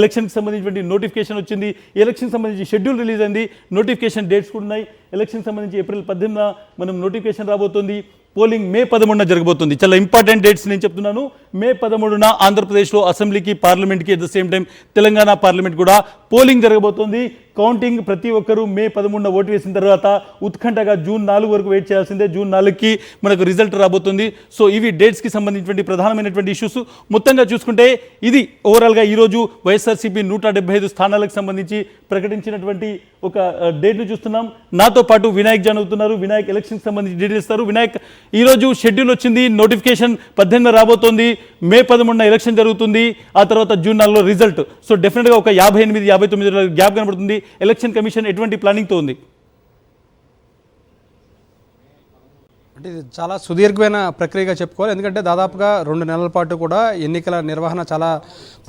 ఎలక్షన్కి సంబంధించినటువంటి నోటిఫికేషన్ వచ్చింది. ఎలక్షన్కి సంబంధించి షెడ్యూల్ రిలీజ్ అయింది. నోటిఫికేషన్ డేట్స్ కూడా ఉన్నాయి. ఎలక్షన్కి సంబంధించి ఏప్రిల్ 18న మనం నోటిఫికేషన్ రాబోతుంది. పోలింగ్ మే 13న జరగబోతుంది. చాలా ఇంపార్టెంట్ డేట్స్ నేను చెప్తున్నాను. మే 13న ఆంధ్రప్రదేశ్లో అసెంబ్లీకి, పార్లమెంట్కి, at the same time Telangana parliament కూడా పోలింగ్ జరగబోతుంది. కౌంటింగ్ ప్రతి ఒక్కరూ మే 13న ఓటు వేసిన తర్వాత ఉత్కంఠగా జూన్ 4 వరకు వెయిట్ చేయాల్సిందే. జూన్ 4కి మనకు రిజల్ట్ రాబోతుంది. సో ఇవి డేట్స్కి సంబంధించినటువంటి ప్రధానమైనటువంటి ఇష్యూస్. మొత్తంగా చూసుకుంటే ఇది ఓవరాల్గా ఈరోజు వైఎస్ఆర్సీపీ 175 స్థానాలకు సంబంధించి ప్రకటించినటువంటి ఒక డేట్ను చూస్తున్నాం. నాతో పాటు వినాయక్ జాన్ అవుతున్నారు. వినాయక్ ఎలక్షన్కి సంబంధించి డీటెయిల్స్ ఇస్తారు. వినాయక్, ఈరోజు షెడ్యూల్ వచ్చింది, నోటిఫికేషన్ 18న రాబోతోంది, మే 13న ఎలక్షన్ జరుగుతుంది, ఆ తర్వాత జూన్ 4లో రిజల్ట్. సో డెఫినెట్గా ఒక 58-59 రోజుల గ్యాప్ కనబడుతుంది. ఎలక్షన్ కమిషన్ ఎటువంటి ప్లానింగ్తో ఉంది? అంటే ఇది చాలా సుదీర్ఘమైన ప్రక్రియగా చెప్పుకోవాలి. ఎందుకంటే దాదాపుగా 2 నెలల పాటు కూడా ఎన్నికల నిర్వహణ చాలా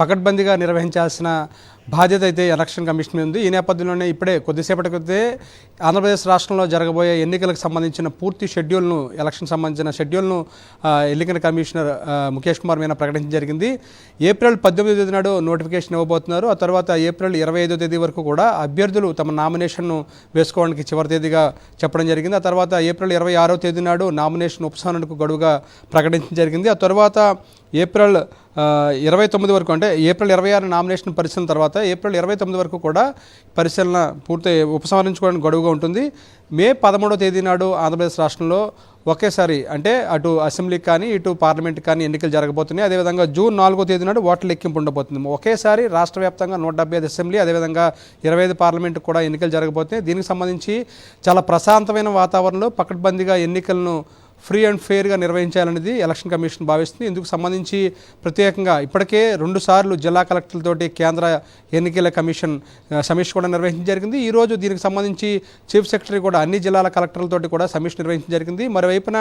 పకడ్బందీగా నిర్వహించాల్సిన బాధ్యత అయితే ఎలక్షన్ కమిషన్ ఉంది. ఈ నేపథ్యంలోనే ఇప్పుడే కొద్దిసేపటి క్రితే ఆంధ్రప్రదేశ్ రాష్ట్రంలో జరగబోయే ఎన్నికలకు సంబంధించిన పూర్తి షెడ్యూల్ను, ఎలక్షన్ సంబంధించిన షెడ్యూల్ను ఎన్నికల కమిషనర్ ముఖేష్ కుమార్ మీనా ప్రకటించడం జరిగింది. ఏప్రిల్ 18వ తేదీ నాడు నోటిఫికేషన్ ఇవ్వబోతున్నారు. ఆ తర్వాత ఏప్రిల్ 25వ తేదీ వరకు కూడా అభ్యర్థులు తమ నామినేషన్ను వేసుకోవడానికి చివరి తేదీగా చెప్పడం జరిగింది. ఆ తర్వాత ఏప్రిల్ 26వ తేదీ నాడు నామినేషన్ ఉపసంహరణకు గడువుగా ప్రకటించడం జరిగింది. ఆ తర్వాత ఏప్రిల్ 29 వరకు, అంటే ఏప్రిల్ 26 నామినేషన్ పరిశీలన తర్వాత ఏప్రిల్ 29 వరకు కూడా పరిశీలన పూర్తి ఉపసంహరించుకోవడానికి గడువుగా ఉంటుంది. మే 13వ తేదీ నాడు ఆంధ్రప్రదేశ్ రాష్ట్రంలో ఒకేసారి, అంటే అటు అసెంబ్లీకి కానీ ఇటు పార్లమెంట్కి కానీ ఎన్నికలు జరగబోతున్నాయి. అదేవిధంగా జూన్ 4వ తేదీ నాడు ఓట్ల లెక్కింపు ఉండబోతుంది. ఒకేసారి రాష్ట్ర వ్యాప్తంగా 175 అసెంబ్లీ, అదేవిధంగా 25 పార్లమెంట్కి కూడా ఎన్నికలు జరగబోతున్నాయి. దీనికి సంబంధించి చాలా ప్రశాంతమైన వాతావరణంలో పకడ్బందీగా ఎన్నికలను ఫ్రీ అండ్ ఫెయిర్గా నిర్వహించాలనేది ఎలక్షన్ కమిషన్ భావిస్తుంది. ఇందుకు సంబంధించి ప్రత్యేకంగా ఇప్పటికే 2 సార్లు జిల్లా కలెక్టర్లతోటి కేంద్ర ఎన్నికల కమిషన్ సమీక్ష కూడా నిర్వహించడం జరిగింది. ఈరోజు దీనికి సంబంధించి చీఫ్ సెక్రటరీ కూడా అన్ని జిల్లాల కలెక్టర్లతోటి కూడా సమీక్ష నిర్వహించడం జరిగింది. మరోవైపున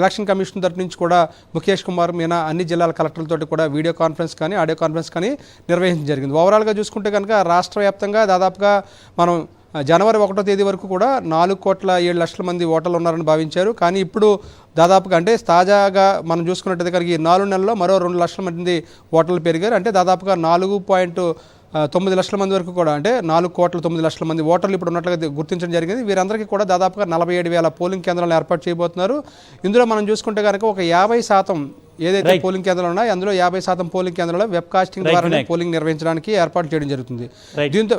ఎలక్షన్ కమిషన్ తరఫు నుంచి కూడా ముఖేష్ కుమార్ మీనా అన్ని జిల్లాల కలెక్టర్లతోటి కూడా వీడియో కాన్ఫరెన్స్ కానీ ఆడియో కాన్ఫరెన్స్ కానీ నిర్వహించడం జరిగింది. ఓవరాల్గా చూసుకుంటే కనుక రాష్ట్ర వ్యాప్తంగా దాదాపుగా మనం జనవరి 1వ తేదీ వరకు కూడా 4,07,00,000 మంది ఓటర్లు ఉన్నారని భావించారు. కానీ ఇప్పుడు దాదాపుగా, అంటే తాజాగా మనం చూసుకున్నట్టయితే కనుక ఈ 4 నెలల్లో మరో 2 లక్షల మంది ఓటర్లు పెరిగారు. అంటే దాదాపుగా 4.9 లక్షల మంది వరకు కూడా, అంటే 4,09,00,000 మంది ఓటర్లు ఇప్పుడు ఉన్నట్లుగా గుర్తించడం జరిగింది. వీరందరికీ కూడా దాదాపుగా 47,000 పోలింగ్ కేంద్రాలను ఏర్పాటు చేయబోతున్నారు. ఇందులో మనం చూసుకుంటే కనుక ఒక 50% ఏదైతే పోలింగ్ కేంద్రాలు ఉన్నాయో అందులో 50% పోలింగ్ కేంద్రాల్లో వెబ్ కాస్టింగ్ ద్వారా పోలింగ్ నిర్వహించడానికి ఏర్పాటు చేయడం జరుగుతుంది. దీంతో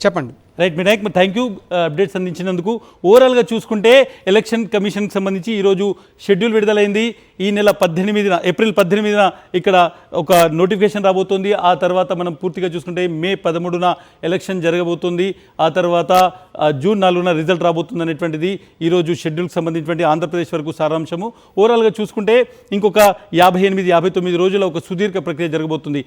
చెప్పండి. Right Vinayak, thank you updates అందించినందుకు. ఓవరాల్గా చూసుకుంటే ఎలక్షన్ కమిషన్కి సంబంధించి ఈరోజు షెడ్యూల్ విడుదలైంది. ఈ నెల 18న, ఏప్రిల్ 18న ఇక్కడ ఒక నోటిఫికేషన్ రాబోతుంది. ఆ తర్వాత మనం పూర్తిగా చూసుకుంటే మే 13న ఎలక్షన్ జరగబోతుంది. ఆ తర్వాత జూన్ 4న రిజల్ట్ రాబోతుంది అనేటువంటిది ఈరోజు షెడ్యూల్కి సంబంధించినటువంటి ఆంధ్రప్రదేశ్ వరకు సారాంశము. ఓవరాల్గా చూసుకుంటే ఇంకొక 58-59 రోజుల ఒక సుదీర్ఘ ప్రక్రియ జరగబోతుంది.